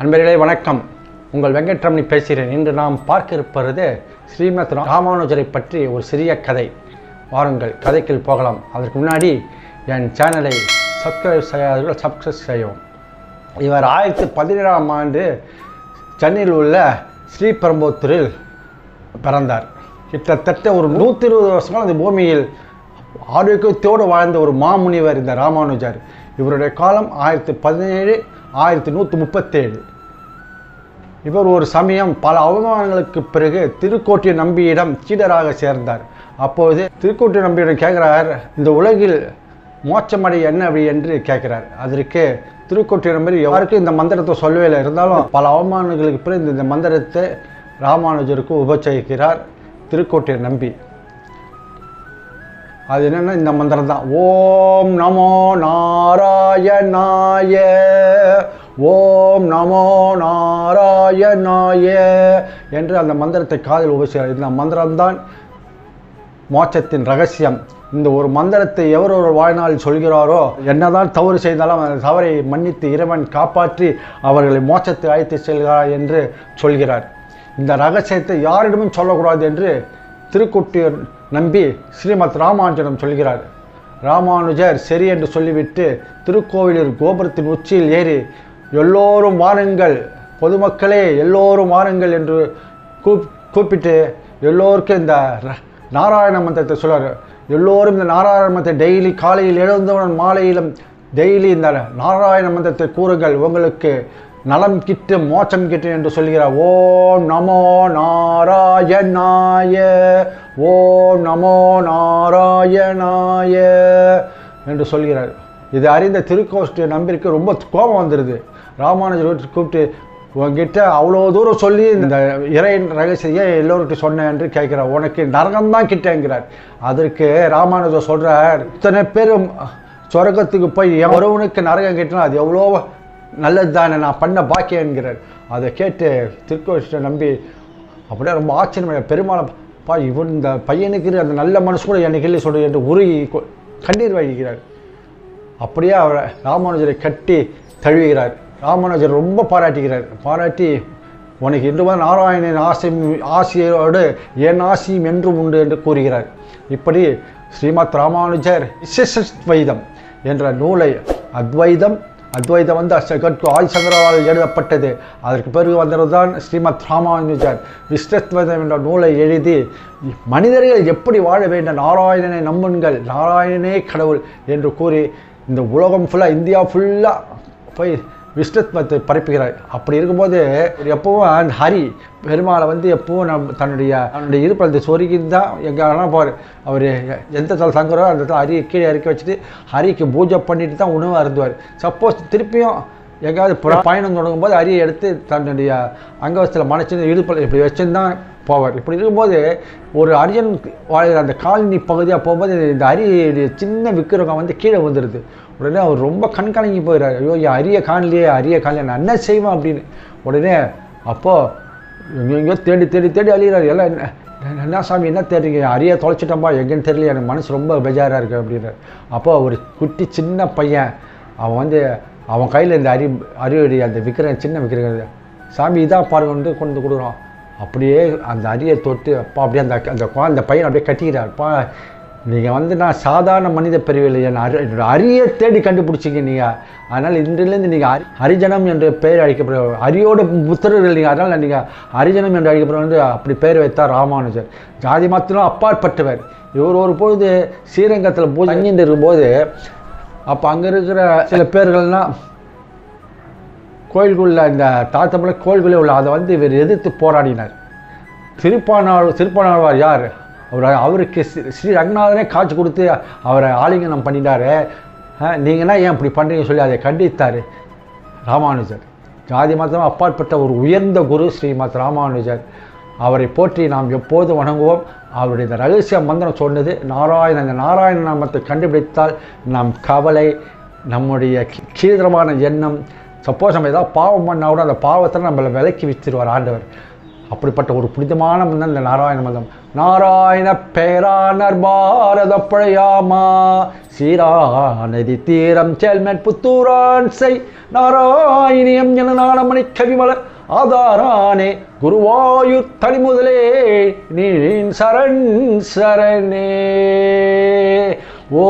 அன்பர்களே வணக்கம். உங்கள் வெங்கட்ரமணி பேசுகிறேன். இன்று நாம் பார்க்க இருப்பது ஸ்ரீமத் ராமானுஜரை பற்றி ஒரு சிறிய கதை. வாருங்கள் கதைக்குள் போகலாம். அதற்கு முன்னாடி என் சேனலை சப்ஸ்கிரைப் செய்யாதவர்கள் சப்ஸ்கிரைப் செய்யவும். இவர் 1017ஆம் ஆண்டு சென்னையில் உள்ள ஸ்ரீபெரும்புத்தூரில் பிறந்தார். கிட்டத்தட்ட ஒரு 120 வருஷங்கள் இந்த பூமியில் ஆரோக்கியத்தோடு வாழ்ந்த ஒரு மாமுனிவர் இந்த ராமானுஜர். இவருடைய காலம் 1017 1137. இவர் ஒரு சமயம் பல அவமானங்களுக்கு பிறகு திருக்கோட்டிய நம்பியிடம் சீடராக சேர்ந்தார். அப்போது திருக்கோட்டிய நம்பியிடம் கேட்கிறார், இந்த உலகில் மோட்சமடை என்ன வழி என்று கேட்கிறார். அதற்கு திருக்கோட்டிய நம்பி யாருக்கும் இந்த மந்திரத்தை சொல்லவே இல்லை. இருந்தாலும் பல அவமானங்களுக்கு பிறகு இந்த மந்திரத்தை ராமானுஜருக்கு உபச்சரிக்கிறார் திருக்கோட்டிய நம்பி. அது என்னென்னா இந்த மந்திரம் தான். ஓம் நமோ நாராயணாய, ஓம் நமோ நாராயணாய என்று அந்த மந்திரத்தை காதில் உபசரிக்கிறார். இந்த மந்திரம்தான் மோட்சத்தின் ரகசியம். இந்த ஒரு மந்திரத்தை எவர் ஒரு வாழ்நாளில் சொல்கிறாரோ, என்னதான் தவறு செய்தாலும் அந்த தவறை மன்னித்து இறைவன் காப்பாற்றி அவர்களை மோட்சத்தை அழைத்து செல்கிறார் என்று சொல்கிறார். இந்த ரகசியத்தை யாரிடமும் சொல்லக்கூடாது என்று திருக்கோட்டியூர் நம்பி ஸ்ரீமத் ராமானுஜரிடம் சொல்கிறார். ராமானுஜர் சரி என்று சொல்லிவிட்டு திருக்கோவிலூர் கோபுரத்தின் உச்சியில் ஏறி, எல்லோரும் வாருங்கள், பொதுமக்களே எல்லோரும் வாருங்கள் என்று கூப்பிட்டு எல்லோருக்கும் இந்த நாராயண மந்திரத்தை சொல்கிறார். எல்லோரும் இந்த நாராயண மந்திரத்தை டெய்லி காலையில் எழுந்தவுடன் மாலையிலும் டெய்லி இந்த நாராயண மந்திரத்தை கூறுங்கள், உங்களுக்கு நலம் கிட்டு மோட்சம் கிட்டு என்று சொல்கிறார். ஓம் நமோ நாராயணாய, ஓம் நமோ நாராயணாய என்று சொல்கிறார். இதை அறிந்த திருக்கோஷ்டிய நம்பிற்கு ரொம்ப கோபம் வந்துடுது. ராமானுஜர் கூப்பிட்டு, உங்ககிட்ட அவ்வளோ தூரம் சொல்லி இந்த இறையின் ரகசிய எல்லோருக்கிட்ட சொன்னேன் என்று கேட்கிறார். உனக்கு நரகம்தான் கிட்டேங்கிறார். அதற்கு ராமானுஜர் சொல்கிறார், இத்தனை பேரும் சொர்க்கத்துக்கு போய் என் ஒருவனுக்கு நரகம் கிட்டினா அது எவ்வளோ நல்லது தானே, நான் பண்ண பாக்கியம் என்கிறார். அதை கேட்டு திருக்கோஷ்டிய நம்பி அப்படியே ரொம்ப ஆச்சரியமாக, பெருமாளப்பா இவன் இந்த பையனுக்கு அந்த நல்ல மனசு கூட எனக்கு இல்லை சொல்கிறது என்று உருகி கண்ணீர் வகிக்கிறார். அப்படியே அவரை ராமானுஜரை கட்டி தழுவுகிறார். ராமானுஜர் ரொம்ப பாராட்டி, உனக்கு இன்று நாராயணன் ஆசையோடு என் ஆசியும் என்றும் உண்டு என்று கூறுகிறார். இப்படி ஸ்ரீமத் ராமானுஜர் விசேஷத்வைதம் என்ற நூலை, அத்வைதம் ஆதிசங்கரால் எழுதப்பட்டது. அதற்கு பிறகு வந்தது தான் ஸ்ரீமத் ராமானுஜர் விசிஷ்டத்வைதம் என்ற நூலை எழுதி, மனிதர்கள் எப்படி வாழ வேண்டும், நாராயணனை நம்புங்கள், நாராயணனே கடவுள் என்று கூறி இந்த உலகம் ஃபுல்லாக, இந்தியா ஃபுல்லாக போய் விசிஷ்டத்வத்தை பரப்புகிறார். அப்படி இருக்கும்போது எப்பவும் ஹரி பெருமாளை எப்பவும் தன்னுடைய இருப்பதை சொருகி தான் எங்கெல்லாம் போவார். அவர் எந்த தலை தங்குறோ அந்த ஹரியை கீழே இறக்கி வச்சுட்டு ஹரிக்கு பூஜை பண்ணிட்டு தான் உணவு அருந்துவார். சப்போஸ் திருப்பியும் எங்கேயாவது பயணம் தொடங்கும் போது ஹரியை எடுத்து தன்னுடைய அங்கவசத்தில் மனைச்சு இடுப்பில் இப்படி வச்சுருந்தான் போவார். இப்படி இருக்கும்போது ஒரு அரியன் வாழ்கிற அந்த காலனி பகுதியாக போகும்போது இந்த அரியுடைய சின்ன விக்கிரகம் கீழே வந்துடுது. உடனே அவர் ரொம்ப கண்கலங்கி போயிடுறார். ஐயோ என் அரிய காணலையே நான் என்ன செய்வேன் அப்படின்னு. உடனே அப்போது எங்கேயோ தேடி அழிகிறார். எல்லாம் என்ன சாமி என்ன தேடுறீங்க, அரிய தொலைச்சிட்டோம்பா, எங்கேன்னு தெரியல, எனக்கு மனசு ரொம்ப பெஜாராக இருக்குது அப்படின்றார். அப்போது ஒரு குட்டி சின்ன பையன் அவன் அவன் கையில் இந்த அரியுடைய அந்த விக்கிரகம், சின்ன விக்கிரகம், சாமி இதாக பாருங்க கொண்டு கொடுக்குறான். அப்படியே அந்த அரியை தொட்டு அப்பா அப்படியே அந்த பையன் அப்படியே கட்டிக்கிறார்ப்பா, நீங்கள் நான் சாதாரண மனித பிரிவில் என்னோட அரியை தேடி கண்டுபிடிச்சிங்க நீங்கள், அதனால் இன்றிலிருந்து நீங்கள் ஹரிஜனம் என்ற பெயர் அழைக்கப்படுற அரியோட புத்திரர்கள் நீங்கள், அதனால் நீங்கள் ஹரிஜனம் என்று அழைக்கப்படுற அப்படி பெயர் வைத்தார் ராமானுஜர். ஜாதி மாத்திரம் அப்பாற்பட்டவர். இவர் ஒரு பொழுது ஸ்ரீரங்கத்தில் பூஜை தங்கிட்டு இருக்கும்போது, அப்போ அங்கே இருக்கிற சில பேர்கள்னால் கோயிலுக்குள்ள இந்த தாத்தப்பட கோயில்களே உள்ள அதை இவர் எதிர்த்து போராடினார். திருப்பானாழ்வார் யார், அவருக்கு ஸ்ரீ ரங்கநாதனே காட்சி கொடுத்து அவரை ஆலிங்கனம் பண்ணிட்டாரு. நீங்கன்னா ஏன் இப்படி பண்ணுறீங்கன்னு சொல்லி அதை கண்டித்தார் ராமானுஜர். ஜாதி மதம் அப்பாற்பட்ட ஒரு உயர்ந்த குரு ஸ்ரீமத் ராமானுஜர். அவரை போற்றி நாம் எப்போது வணங்குவோம். அவருடைய இந்த ரகசிய மந்திரம் சொன்னது இந்த நாராயண நாமத்தை கண்டுபிடித்தால் நம் கவலை, நம்முடைய கீழ்தரமான எண்ணம், சப்போஸ் நம்ம ஏதாவது பாவம் பண்ணால் கூட அந்த பாவத்தை நம்மளை விலக்கி வச்சிருவார் ஆண்டவர். அப்படிப்பட்ட ஒரு புனிதமான மந்திரம் இந்த நாராயண மந்திரம். நாராயண பேரானர் பாரத பழையாமா சீராநதி தீரம் செல்மெட் புத்தூரான் செய் நாராயணியம் என நாணமணி கவிமலர் ஆதாரானே குருவாயூர் தனிமுதலே நீரின் சரண் சரணே. ஓ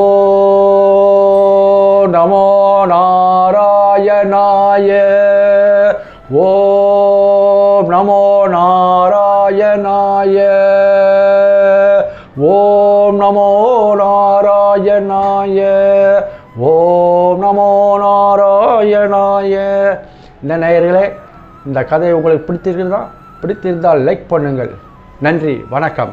நமோ நாராயணாய. ஓம் நமோ நாராயணாய. ஓம் நமோ நாராயணாய. ஓம் நமோ நாராயணாய. இந்த நேயர்களே, இந்த கதை உங்களுக்கு பிடித்திருந்தால் லைக் பண்ணுங்கள். நன்றி, வணக்கம்.